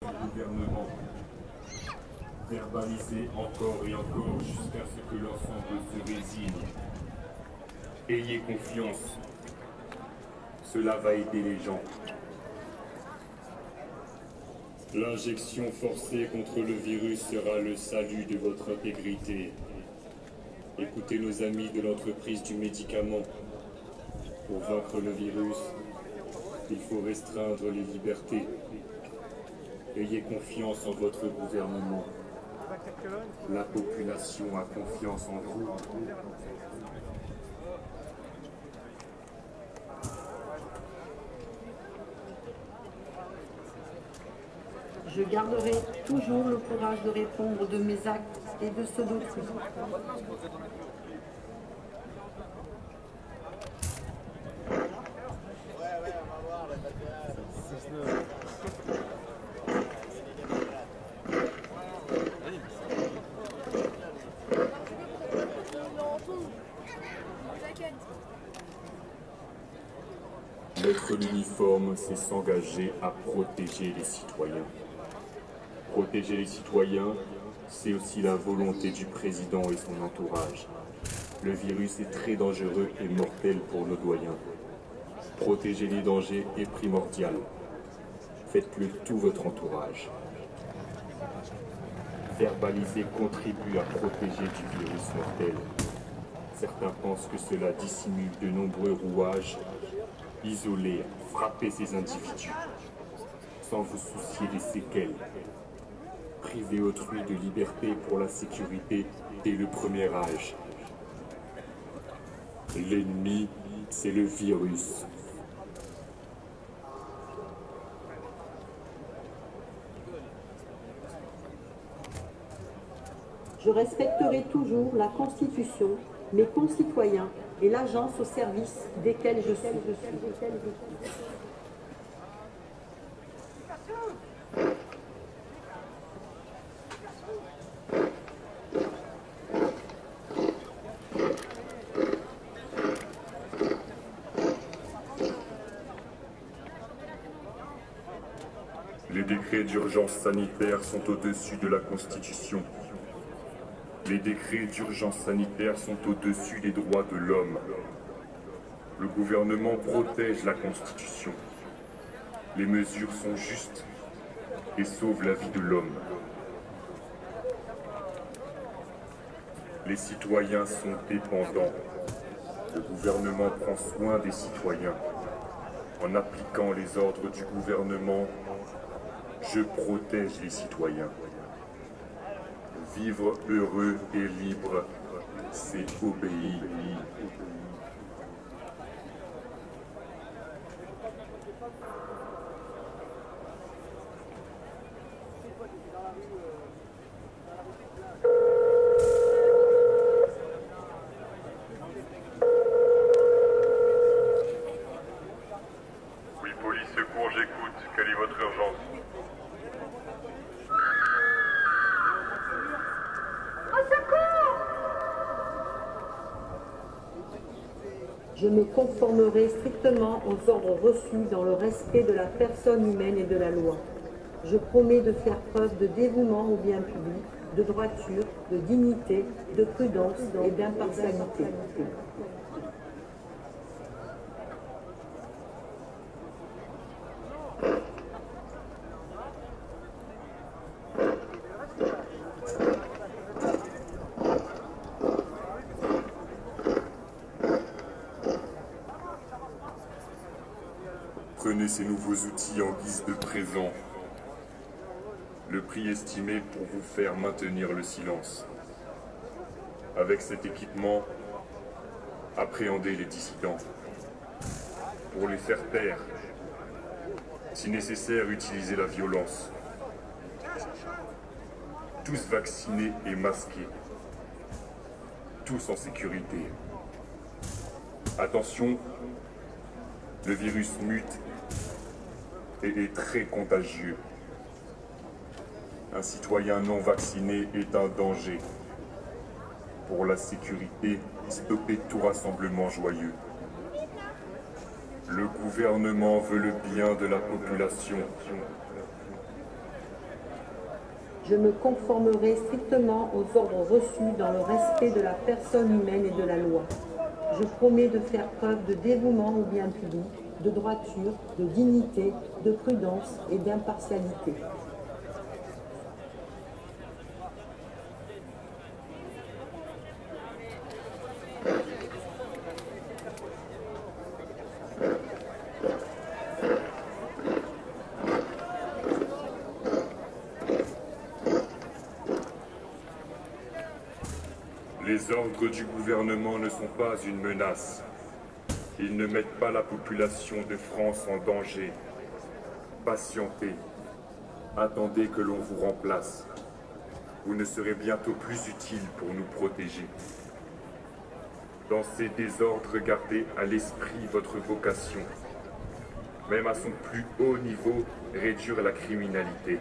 Gouvernement. Verbalisez encore et encore jusqu'à ce que l'ensemble se résigne. Ayez confiance. Cela va aider les gens. L'injection forcée contre le virus sera le salut de votre intégrité. Écoutez nos amis de l'entreprise du médicament. Pour vaincre le virus, il faut restreindre les libertés. Ayez confiance en votre gouvernement. La population a confiance en vous. Je garderai toujours le courage de répondre de mes actes et de ceux d'autrui. Mettre l'uniforme, c'est s'engager à protéger les citoyens. Protéger les citoyens, c'est aussi la volonté du président et son entourage. Le virus est très dangereux et mortel pour nos doyens. Protéger les dangers est primordial. Faites-le tout votre entourage. Verbaliser contribue à protéger du virus mortel. Certains pensent que cela dissimule de nombreux rouages. Isoler, frapper ces individus, sans vous soucier des séquelles. Priver autrui de liberté pour la sécurité dès le premier âge. L'ennemi, c'est le virus. Je respecterai toujours la Constitution, mes concitoyens et l'agence au service desquels je suis. Les décrets d'urgence sanitaire sont au-dessus de la Constitution. Les décrets d'urgence sanitaire sont au-dessus des droits de l'homme. Le gouvernement protège la Constitution. Les mesures sont justes et sauvent la vie de l'homme. Les citoyens sont dépendants. Le gouvernement prend soin des citoyens. En appliquant les ordres du gouvernement, je protège les citoyens. Vivre heureux et libre, c'est obéir. Oui, police, secours, j'écoute. Quelle est votre urgence? Je me conformerai strictement aux ordres reçus dans le respect de la personne humaine et de la loi. Je promets de faire preuve de dévouement au bien public, de droiture, de dignité, de prudence et d'impartialité. Prenez ces nouveaux outils en guise de présent. Le prix estimé pour vous faire maintenir le silence. Avec cet équipement, appréhendez les dissidents. Pour les faire taire, si nécessaire, utilisez la violence. Tous vaccinés et masqués. Tous en sécurité. Attention, le virus mute et est très contagieux. Un citoyen non vacciné est un danger. Pour la sécurité, stoppez tout rassemblement joyeux. Le gouvernement veut le bien de la population. Je me conformerai strictement aux ordres reçus dans le respect de la personne humaine et de la loi. Je promets de faire preuve de dévouement au bien public, de droiture, de dignité, de prudence et d'impartialité. Les ordres du gouvernement ne sont pas une menace. Ils ne mettent pas la population de France en danger. Patientez. Attendez que l'on vous remplace. Vous ne serez bientôt plus utile pour nous protéger. Dans ces désordres, gardez à l'esprit votre vocation. Même à son plus haut niveau, réduire la criminalité.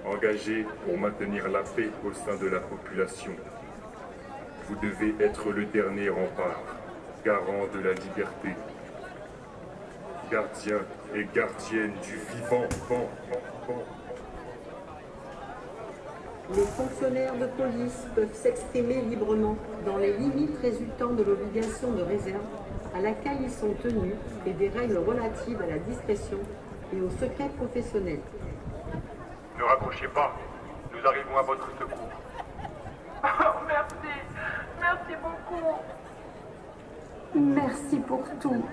Engagé pour maintenir la paix au sein de la population. Vous devez être le dernier rempart, garant de la liberté. Gardien et gardienne du vivant. Les fonctionnaires de police peuvent s'exprimer librement dans les limites résultant de l'obligation de réserve à laquelle ils sont tenus et des règles relatives à la discrétion et au secret professionnel. Ne raccrochez pas, nous arrivons à votre secours. Oh, merci. Merci beaucoup. Merci pour tout.